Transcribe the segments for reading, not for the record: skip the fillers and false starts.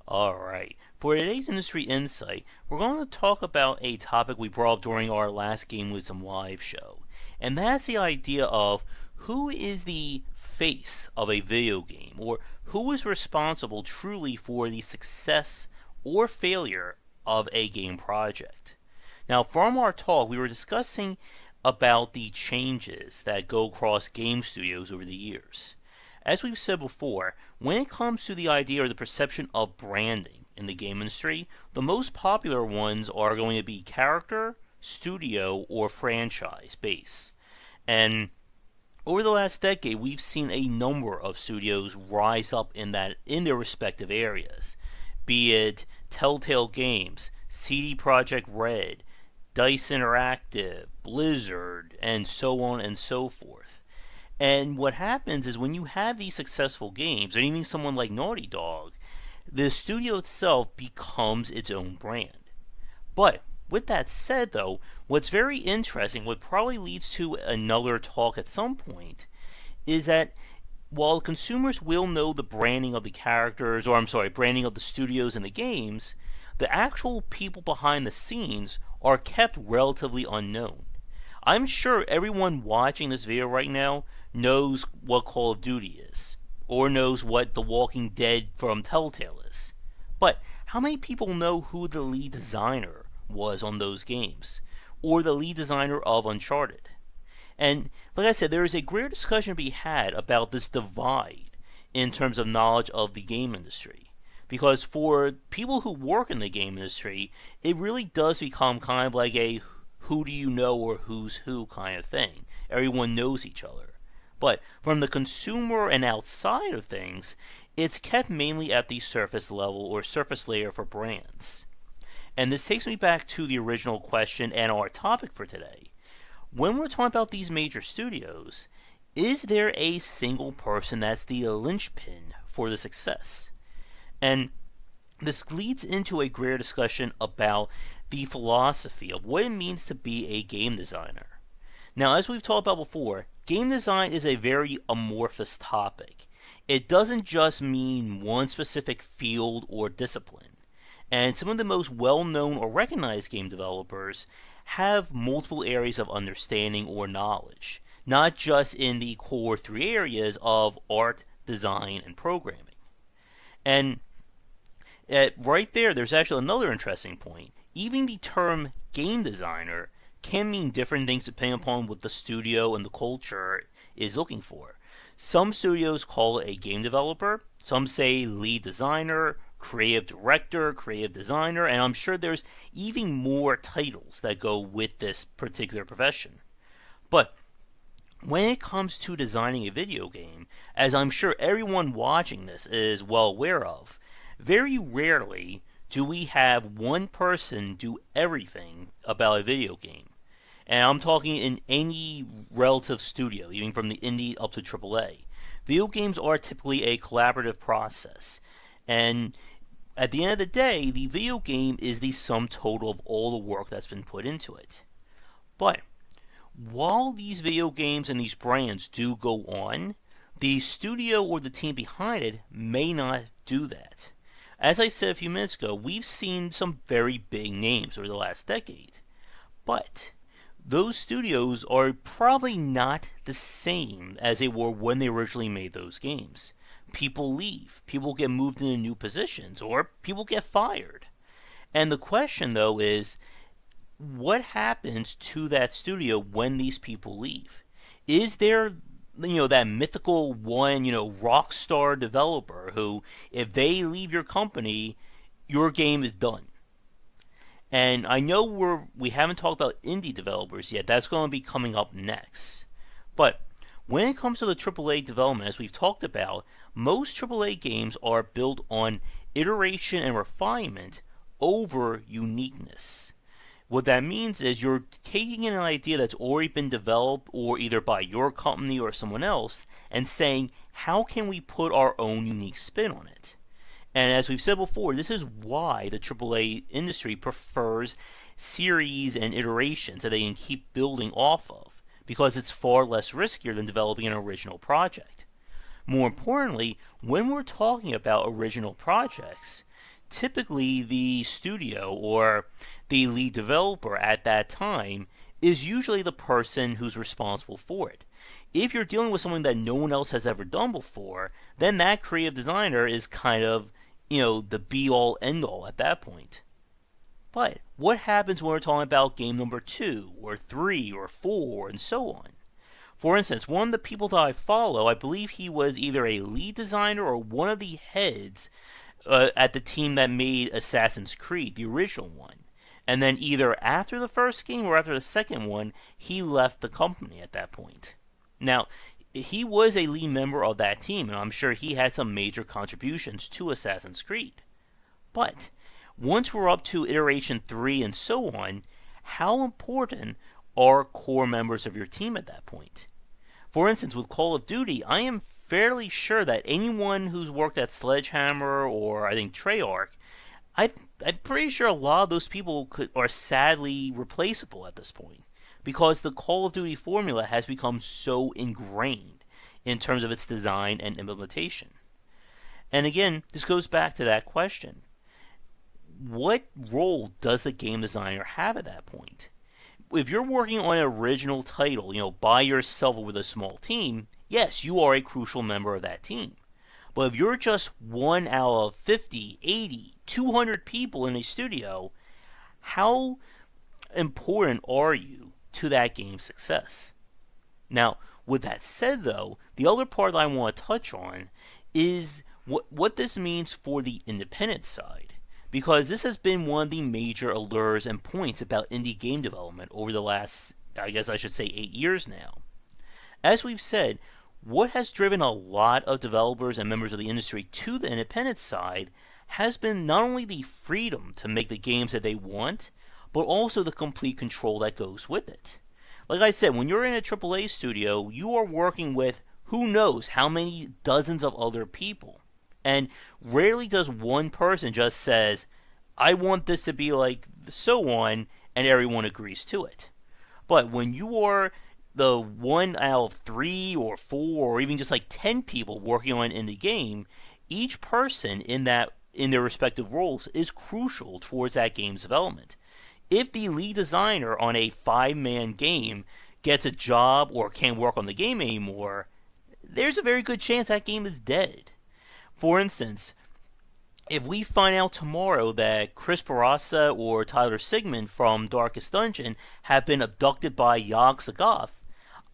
Alright, for today's industry insight, we're going to talk about a topic we brought up during our last Game Wisdom Live show. And that's the idea of who is the face of a video game, or who is responsible truly for the success or failure of a game project. Now, from our talk, we were discussing about the changes that go across game studios over the years. As we've said before, when it comes to the idea or the perception of branding in the game industry, the most popular ones are going to be character, studio, or franchise base. And over the last decade, we've seen a number of studios rise up in their respective areas, be it Telltale Games, CD Projekt Red, Dice Interactive, Blizzard, and so on and so forth. And what happens is when you have these successful games, or even someone like Naughty Dog, the studio itself becomes its own brand. But with that said, though, what's very interesting, what probably leads to another talk at some point, is that while consumers will know the branding of the characters, or I'm sorry, branding of the studios and the games, the actual people behind the scenes are kept relatively unknown. I'm sure everyone watching this video right now knows what Call of Duty is, or knows what The Walking Dead from Telltale is. But how many people know who the lead designer was on those games, or the lead designer of Uncharted? And like I said, there is a greater discussion to be had about this divide in terms of knowledge of the game industry. Because for people who work in the game industry, it really does become kind of like a who do you know or who's who kind of thing. Everyone knows each other. But from the consumer and outside of things, it's kept mainly at the surface level or surface layer for brands. And this takes me back to the original question and our topic for today. When we're talking about these major studios, is there a single person that's the linchpin for the success? And this leads into a greater discussion about the philosophy of what it means to be a game designer. Now, as we've talked about before, game design is a very amorphous topic. It doesn't just mean one specific field or discipline. And some of the most well-known or recognized game developers have multiple areas of understanding or knowledge, not just in the core three areas of art, design, and programming. And right there's actually another interesting point. Even the term game designer can mean different things depending upon what the studio and the culture is looking for. Some studios call it a game developer, some say lead designer, creative director, creative designer, and I'm sure there's even more titles that go with this particular profession. But when it comes to designing a video game, as I'm sure everyone watching this is well aware of, very rarely do we have one person do everything about a video game. And I'm talking in any relative studio, even from the indie up to AAA. Video games are typically a collaborative process. And at the end of the day, the video game is the sum total of all the work that's been put into it. But while these video games and these brands do go on, the studio or the team behind it may not do that. As I said a few minutes ago, we've seen some very big names over the last decade. But those studios are probably not the same as they were when they originally made those games. People leave, people get moved into new positions, or people get fired. And the question, though, is what happens to that studio when these people leave? Is there that mythical one, rock star developer who, if they leave your company, your game is done? And I know we haven't talked about indie developers yet. That's going to be coming up next. But when it comes to the AAA development, as we've talked about, most AAA games are built on iteration and refinement over uniqueness. What that means is you're taking an idea that's already been developed, or either by your company or someone else, and saying, how can we put our own unique spin on it? And as we've said before, this is why the AAA industry prefers series and iterations that they can keep building off of, because it's far less riskier than developing an original project. More importantly, when we're talking about original projects, typically the studio or the lead developer at that time is usually the person who's responsible for it. If you're dealing with something that no one else has ever done before, then that creative designer is kind of, the be all end all at that point. But what happens when we're talking about game number 2 or 3 or 4 and so on? For instance, one of the people that I follow, I believe he was either a lead designer or one of the heads at the team that made Assassin's Creed, the original one. And then either after the first game or after the second one, he left the company at that point. Now, he was a lead member of that team, and I'm sure he had some major contributions to Assassin's Creed. But once we're up to iteration 3 and so on, how important are core members of your team at that point? For instance, with Call of Duty, I am fairly sure that anyone who's worked at Sledgehammer or I think Treyarch, I'm pretty sure a lot of those people are sadly replaceable at this point because the Call of Duty formula has become so ingrained in terms of its design and implementation. And again, this goes back to that question. What role does the game designer have at that point? If you're working on an original title, by yourself or with a small team, yes, you are a crucial member of that team. But if you're just one out of 50, 80, 200 people in a studio, how important are you to that game's success? Now, with that said, though, the other part that I want to touch on is what this means for the independent side. Because this has been one of the major allures and points about indie game development over the last, I guess I should say, 8 years now. As we've said, what has driven a lot of developers and members of the industry to the independent side has been not only the freedom to make the games that they want, but also the complete control that goes with it. Like I said, when you're in a AAA studio, you are working with who knows how many dozens of other people. And rarely does one person just says, I want this to be like so on, and everyone agrees to it. But when you are the one out of 3 or 4 or even just like 10 people working on in the game, each person in their respective roles is crucial towards that game's development. If the lead designer on a 5-man game gets a job or can't work on the game anymore, there's a very good chance that game is dead. For instance, if we find out tomorrow that Chris Barassa or Tyler Sigmund from Darkest Dungeon have been abducted by Yogg-Sothoth,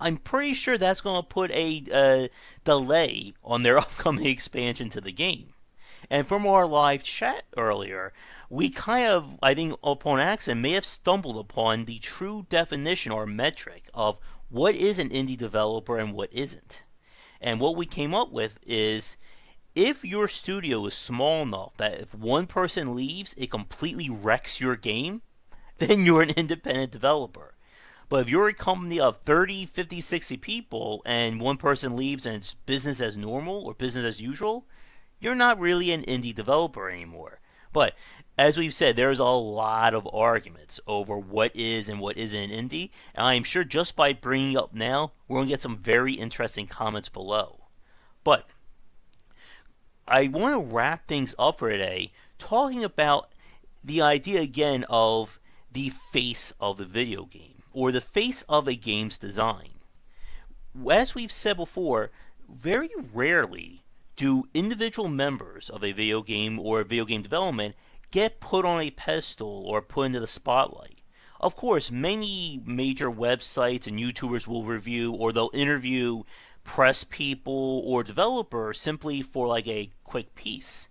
I'm pretty sure that's going to put a delay on their upcoming expansion to the game. And from our live chat earlier, we kind of, I think upon accident, may have stumbled upon the true definition or metric of what is an indie developer and what isn't. And what we came up with is, if your studio is small enough that if one person leaves, it completely wrecks your game, then you're an independent developer. But if you're a company of 30, 50, 60 people and one person leaves and it's business as normal or business as usual, you're not really an indie developer anymore. But as we've said, there's a lot of arguments over what is and what isn't an indie, and I am sure just by bringing it up now, we're going to get some very interesting comments below. But I want to wrap things up for today talking about the idea again of the face of the video game, or the face of a game's design. As we've said before, very rarely do individual members of a video game or video game development get put on a pedestal or put into the spotlight. Of course, many major websites and YouTubers will review or they'll interview press people or developers simply for like a quick piece.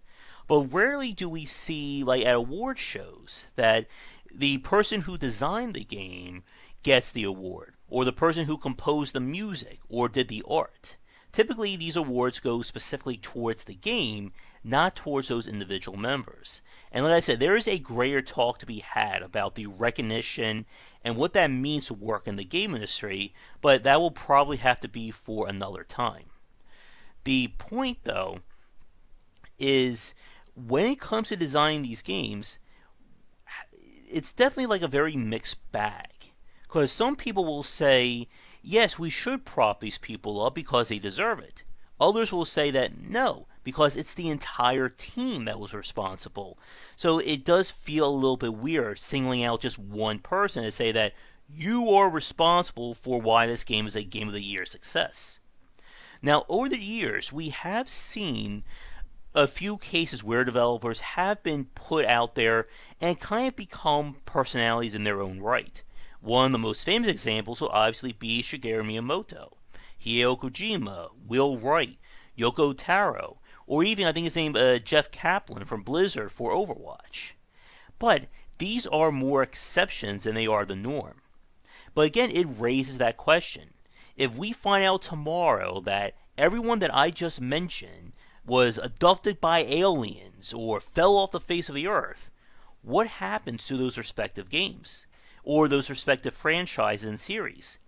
But rarely do we see, like at award shows, that the person who designed the game gets the award, or the person who composed the music or did the art. Typically, these awards go specifically towards the game, not towards those individual members. And like I said, there is a greater talk to be had about the recognition and what that means to work in the game industry, but that will probably have to be for another time. The point, though, is when it comes to designing these games, it's definitely like a very mixed bag. Because some people will say, yes, we should prop these people up because they deserve it. Others will say that no, because it's the entire team that was responsible. So it does feel a little bit weird singling out just one person to say that you are responsible for why this game is a Game of the Year success. Now, over the years, we have seen a few cases where developers have been put out there and kind of become personalities in their own right. One of the most famous examples will obviously be Shigeru Miyamoto, Hideo Kojima, Will Wright, Yoko Taro, or even I think his name Jeff Kaplan from Blizzard for Overwatch. But these are more exceptions than they are the norm. But again, it raises that question. If we find out tomorrow that everyone that I just mentioned was abducted by aliens or fell off the face of the earth, what happens to those respective games? Or those respective franchises and series?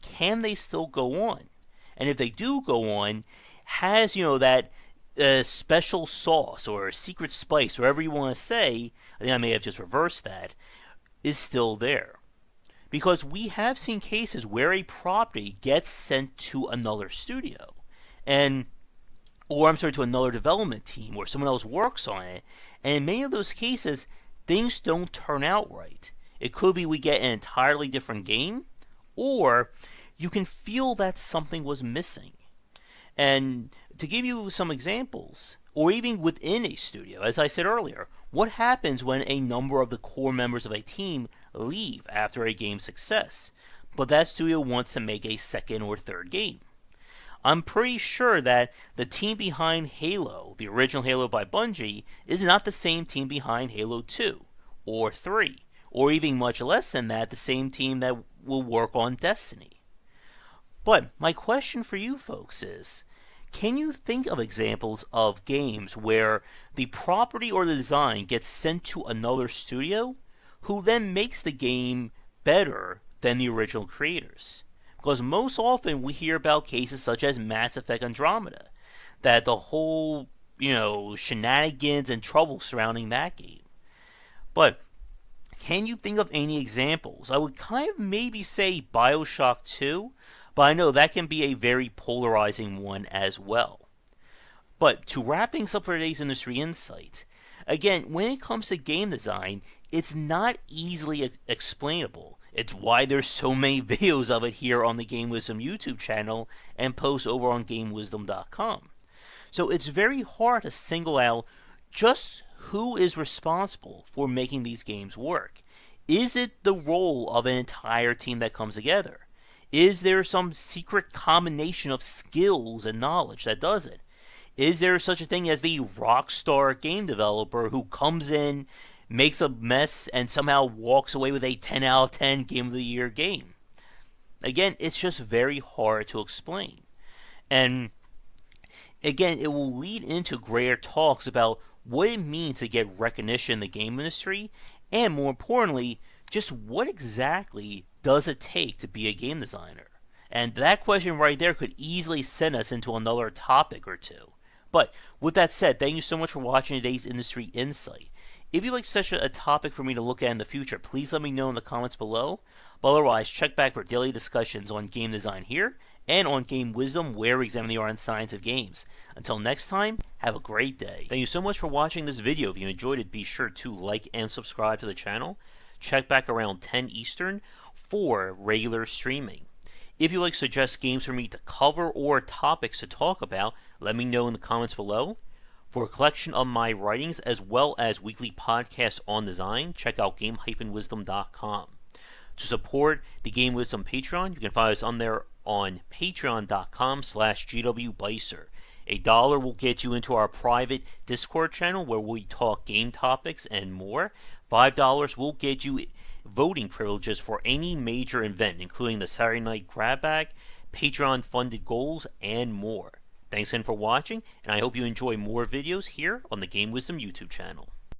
Can they still go on? And if they do go on, has, that special sauce or secret spice, whatever you want to say, I think I may have just reversed that, is still there? Because we have seen cases where a property gets sent to another studio, to another development team, or someone else works on it, and in many of those cases, things don't turn out right. It could be we get an entirely different game, or you can feel that something was missing. And to give you some examples, or even within a studio, as I said earlier, what happens when a number of the core members of a team leave after a game's success, but that studio wants to make a second or third game? I'm pretty sure that the team behind Halo, the original Halo by Bungie, is not the same team behind Halo 2, or 3, or even much less than that, the same team that will work on Destiny. But my question for you folks is, can you think of examples of games where the property or the design gets sent to another studio who then makes the game better than the original creators? Because most often we hear about cases such as Mass Effect Andromeda, that the whole, shenanigans and trouble surrounding that game. But can you think of any examples? I would kind of maybe say BioShock 2, but I know that can be a very polarizing one as well. But to wrap things up for today's Industry Insight, again, when it comes to game design, it's not easily explainable. It's why there's so many videos of it here on the Game Wisdom YouTube channel and posts over on GameWisdom.com. So it's very hard to single out just who is responsible for making these games work. Is it the role of an entire team that comes together? Is there some secret combination of skills and knowledge that does it? Is there such a thing as the rock star game developer who comes in, makes a mess, and somehow walks away with a 10 out of 10 Game of the Year game? Again, it's just very hard to explain. And again, it will lead into greater talks about what it means to get recognition in the game industry, and more importantly, just what exactly does it take to be a game designer? And that question right there could easily send us into another topic or two. But with that said, thank you so much for watching today's Industry Insight. If you'd like such a topic for me to look at in the future, please let me know in the comments below. But otherwise, check back for daily discussions on game design here and on Game Wisdom, where we examine the art and science of games. Until next time, have a great day. Thank you so much for watching this video. If you enjoyed it, be sure to like and subscribe to the channel. Check back around 10 Eastern for regular streaming. If you'd like to suggest games for me to cover or topics to talk about, let me know in the comments below. For a collection of my writings as well as weekly podcasts on design, check out game-wisdom.com. To support the Game Wisdom Patreon, you can find us on there on patreon.com/gwbicer. $1 will get you into our private Discord channel where we talk game topics and more. $5 will get you voting privileges for any major event, including the Saturday Night Grab Bag, Patreon-funded goals, and more. Thanks again for watching, and I hope you enjoy more videos here on the Game Wisdom YouTube channel.